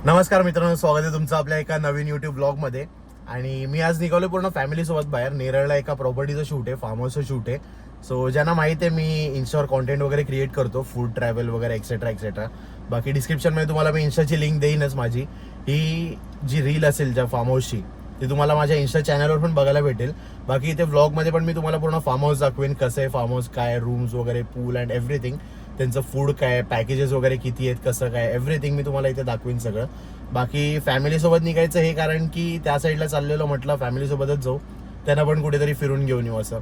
नमस्कार मित्रांनो, स्वागत आहे तुमचं आपल्या एका नवीन यूट्यूब ब्लॉगमध्ये. आणि मी आज निघालो पूर्ण फॅमिलीसोबत बाहेर. नेरळला एका प्रॉपर्टीचं शूट आहे, फार्म हाऊसचं शूट आहे. सो ज्यांना माहिती आहे मी इन्स्टावर कॉन्टेंट वगैरे क्रिएट करतो, फूड ट्रॅव्हल वगैरे एक्सेट्रा एक्सेट्रा. बाकी डिस्क्रिप्शनमध्ये तुम्हाला मी इन्स्टाची लिंक देईनच. माझी ही जी रील असेल ज्या फार्म हाऊसची ती तुम्हाला माझ्या इन्स्टा चॅनलवर पण बघायला भेटेल. बाकी इथे व्लॉगमध्ये पण मी तुम्हाला पूर्ण फार्म हाऊस दाखवेन, कसं आहे फार्म हाऊस, काय रूम्स वगैरे, पूल अँड एव्हरीथिंग, त्यांचं फूड काय, पॅकेजेस वगैरे किती आहेत, कसं काय, एव्हरीथिंग मी तुम्हाला इथे दाखवेन सगळं. बाकी फॅमिलीसोबत निघायचं हे कारण की त्या साईडला चाललेलो, म्हटलं फॅमिलीसोबतच जाऊ, त्यांना पण कुठेतरी फिरून घेऊन येऊ असं.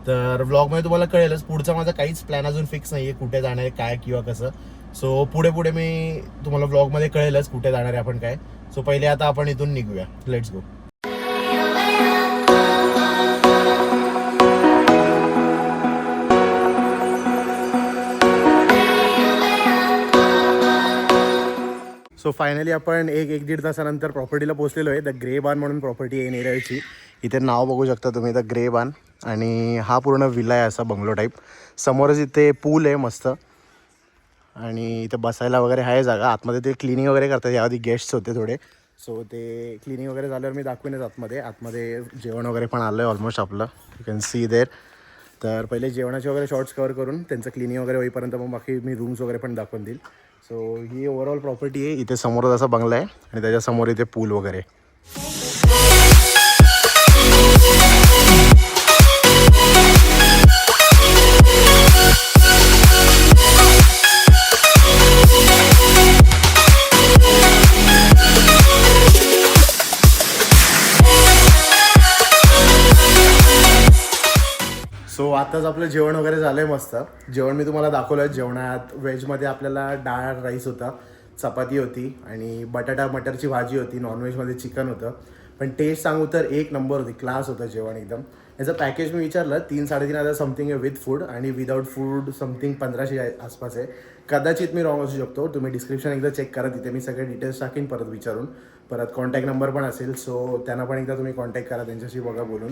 तर व्लॉगमध्ये तुम्हाला कळेलच. पुढचा माझा काहीच प्लॅन अजून फिक्स नाही आहे, कुठे जाणार आहे काय किंवा कसं. सो पुढे पुढे मी तुम्हाला व्लॉगमध्ये कळेलच कुठे जाणार आहे आपण काय. सो पहिले आता आपण इथून निघूया. Let's go. सो फायनली आपण एक दीड तासानंतर प्रॉपर्टीला पोहोचलेलो आहे. द ग्रे बान म्हणून प्रॉपर्टी आहे नेरळची. इथे नाव बघू शकता तुम्ही, द ग्रे बान. आणि हा पूर्ण विला आहे असा बंगलो टाईप. समोरच इथे पूल आहे मस्त, आणि इथे बसायला वगैरे आहे जागा. आतमध्ये ते क्लिनिंग वगैरे करतात, याआधी गेस्ट्स होते थोडे. सो ते क्लिनिंग वगैरे झाल्यावर मी दाखवेनच आतमध्ये जेवण वगैरे पण आलं आहे ऑलमोस्ट आपलं. यू कॅन सी देर. तर पहिले जेवणाचे वगैरे शॉर्ट्स कवर करून त्यांचं क्लिनिंग वगैरे होईपर्यंत मग बाकी मी रूम्स वगैरे पण दाखवून देईल. सो ही ओव्हरऑल प्रॉपर्टी आहे. इथे समोरच असा बंगला आहे आणि त्याच्यासमोर इथे पूल वगैरे. सो आताच आपलं जेवण वगैरे झालं आहे मस्त. जेवण मी तुम्हाला दाखवलं आहे. जेवणात व्हेजमध्ये आपल्याला डाळ राईस होता, चपाती होती आणि बटाटा मटरची भाजी होती. नॉनव्हेजमध्ये चिकन होतं. पण टेस्ट सांगू तर एक नंबर होती, क्लास होतं जेवण एकदम. याचं पॅकेज मी विचारलं 3-3.5 समथिंग आहे विथ फूड, आणि विदाऊट फूड समथिंग 1500 आसपास आहे. कदाचित मी रॉंग असू शकतो. तुम्ही डिस्क्रिप्शन एकदा चेक करा, तिथे मी सगळे डिटेल्स टाकीन परत विचारून. परत कॉन्टॅक्ट नंबर पण असेल, सो त्यांना पण एकदा तुम्ही कॉन्टॅक्ट करा, त्यांच्याशी बघा बोलून.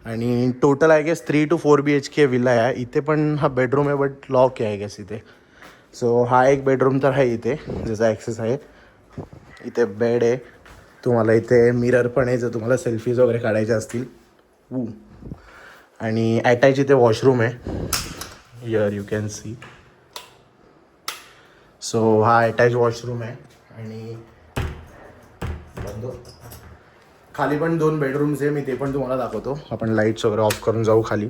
आणि total I guess 3 to 4 BHK villa आहे. इथे पण हा बेडरूम आहे बट लॉक आहे आय गेस इथे. सो हा एक बेडरूम तर आहे इथे ज्याचा ॲक्सेस आहे. इथे बेड आहे, तुम्हाला इथे मिरर पण आहे जर तुम्हाला सेल्फीज वगैरे काढायचे असतील. आणि अटॅच इथे वॉशरूम आहे, here you can see. So हा अटॅच वॉशरूम आहे. आणि खाली पण 2 बेडरूम्स आहे, मी ते पण तुम्हाला दाखवतो. आपण लाईट्स वगैरे ऑफ करून जाऊ खाली.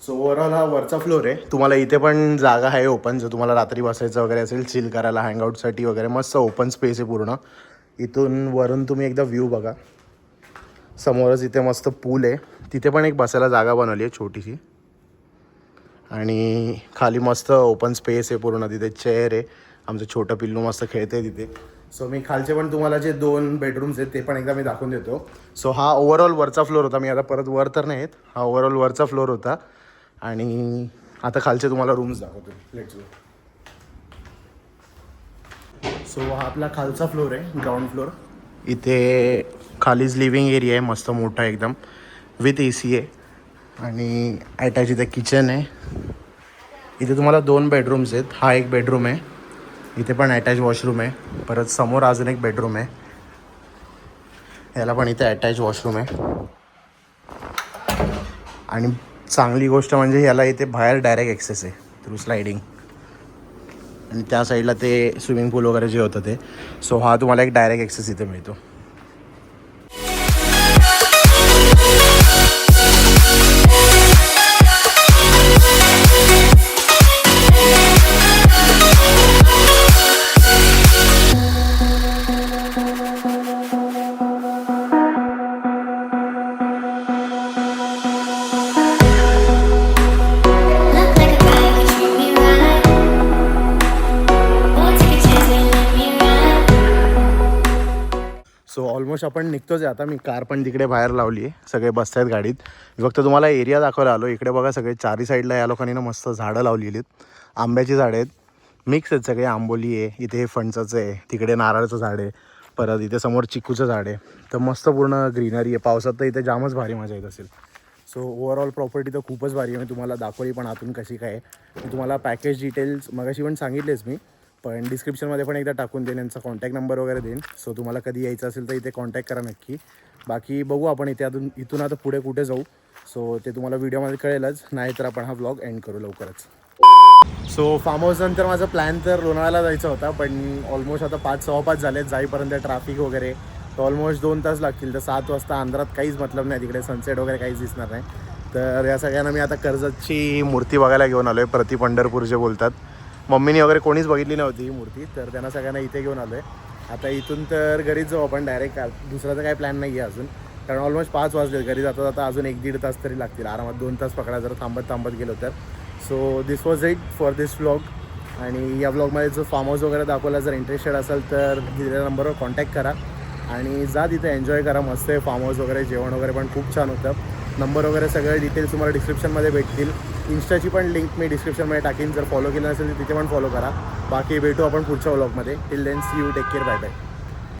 सो ओव्हरऑल हा वरचा फ्लोर आहे. तुम्हाला इथे पण जागा आहे ओपन, जर तुम्हाला रात्री बसायचं वगैरे असेल, चिल करायला, हँगआउटसाठी वगैरे मस्त ओपन स्पेस आहे पूर्ण. इथून वरून तुम्ही एकदा व्ह्यू बघा. समोरच इथे मस्त पूल आहे, तिथे पण एक बसायला जागा बनवली आहे छोटीशी. आणि खाली मस्त ओपन स्पेस आहे पूर्ण. तिथे चेअर आहे, आमचं छोटं पिल्लू मस्त खेळते तिथे. सो मी खालचे पण तुम्हाला जे 2 बेडरूम्स आहेत ते पण एकदा मी दाखवून देतो. सो हा ओव्हरऑल वरचा फ्लोर होता. मी आता परत वर तर नाही येत, हा ओव्हरऑल वरचा फ्लोर होता. आणि आता खालचे तुम्हाला रूम्स दाखवतो. Let's go. सो हा आपला खालचा फ्लोर आहे, ग्राउंड फ्लोर. इथे खालीच लिव्हिंग एरिया आहे मस्त मोठा एकदम, विथ AC आहे. आणि अटॅच इथे किचन आहे. इथे तुम्हाला 2 बेडरूम्स आहेत. हा एक बेडरूम आहे, इथे पण अटॅच वॉशरूम आहे. परत समोर अजून एक बेडरूम आहे, याला पण इथे अटॅच वॉशरूम आहे. आणि चांगली गोष्ट म्हणजे याला इथे बाहेर डायरेक्ट ॲक्सेस आहे थ्रू स्लायडिंग. आणि त्या साईडला ते स्विमिंग पूल वगैरे जे होतं ते. सो हा तुम्हाला एक डायरेक्ट ॲक्सेस इथे मिळतो. सो ऑलमोस्ट आपण निघतोच आहे आता. मी कार पण तिकडे बाहेर लावली आहे, सगळे बसत आहेत गाडीत. फक्त तुम्हाला एरिया दाखवायला आलो. इकडे बघा सगळे चारी साईडला या लोकांनी ना मस्त झाडं लावलेली आहेत. आंब्याची झाडं आहेत, मिक्स आहेत सगळे. आंबोली आहे, इथे फणसाचं आहे, तिकडे नारळाचं झाड आहे, परत इथे समोर चिकूचं झाड आहे. तर मस्त पूर्ण ग्रीनरी आहे. पावसात तर इथे जामच भारी मजा येत असेल. सो ओव्हरऑल प्रॉपर्टी तर खूपच भारी आहे. मी तुम्हाला दाखवली पण आतून कशी काय आहे. मी तुम्हाला पॅकेज डिटेल्स मगाशी पण सांगितलेच मी, पण डिस्क्रिप्शनमध्ये पण एकदा टाकून देईन, यांचा कॉन्टॅक्ट नंबर वगैरे देईन. सो तुम्हाला कधी यायचं असेल तर इथे कॉन्टॅक्ट करा नक्की. बाकी बघू आपण इथून आता पुढे कुठे जाऊ, सो ते तुम्हाला व्हिडिओमध्ये कळेलच. नाहीतर आपण हा व्लॉग एंड करू लवकरच. सो फार्म हाऊस नंतर माझा प्लॅन तर लोणावळ्याला जायचा होता, पण ऑलमोस्ट आता 5-6 झालेत जाईपर्यंत. ट्रॅफिक वगैरे तर ऑलमोस्ट 2 तास लागतील. तर 7 वाजता अंधारात काहीच मतलब नाही, तिकडे सनसेट वगैरे काहीच दिसणार नाही. तर या सगळ्यांना मी आता कर्जतची मूर्ती बघायला घेऊन आलो आहे, प्रति पंढरपूर जे बोलतात. मम्मीने वगैरे कोणीच बघितली नव्हती ही मूर्ती, तर त्यांना सगळ्यांना इथे घेऊन आलो आहे. आता इथून तर घरीच जाऊ आपण डायरेक्ट. दुसरा तर काही प्लॅन नाही आहे अजून, कारण ऑलमोस्ट 5 वाजले. घरी जाता जाता अजून 1-1.5 तास तरी लागतील आरामात. 2 तास पकडा जर थांबत गेलो तर. So this was it for this vlog. आणि या व्लॉगमध्ये जो फार्म हाऊस वगैरे दाखवला, जर इंटरेस्टेड असेल तर दिलेल्या नंबरवर कॉन्टॅक्ट करा आणि जा तिथे एन्जॉय करा. मस्त आहे फार्म हाऊस वगैरे, जेवण वगैरे पण खूप छान होतं. नंबर वगैरे सगळे डिटेल्स तुम्हाला डिस्क्रिप्शनमध्ये भेटतील. इंस्टाची पण लिंक मी डिस्क्रिप्शनमध्ये टाकीन, जर फॉलो केलं नसेल तर तिथे पण फॉलो करा. बाकी भेटू आपण पुढच्या व्लॉगमध्ये. Till then see you, take care, bye bye.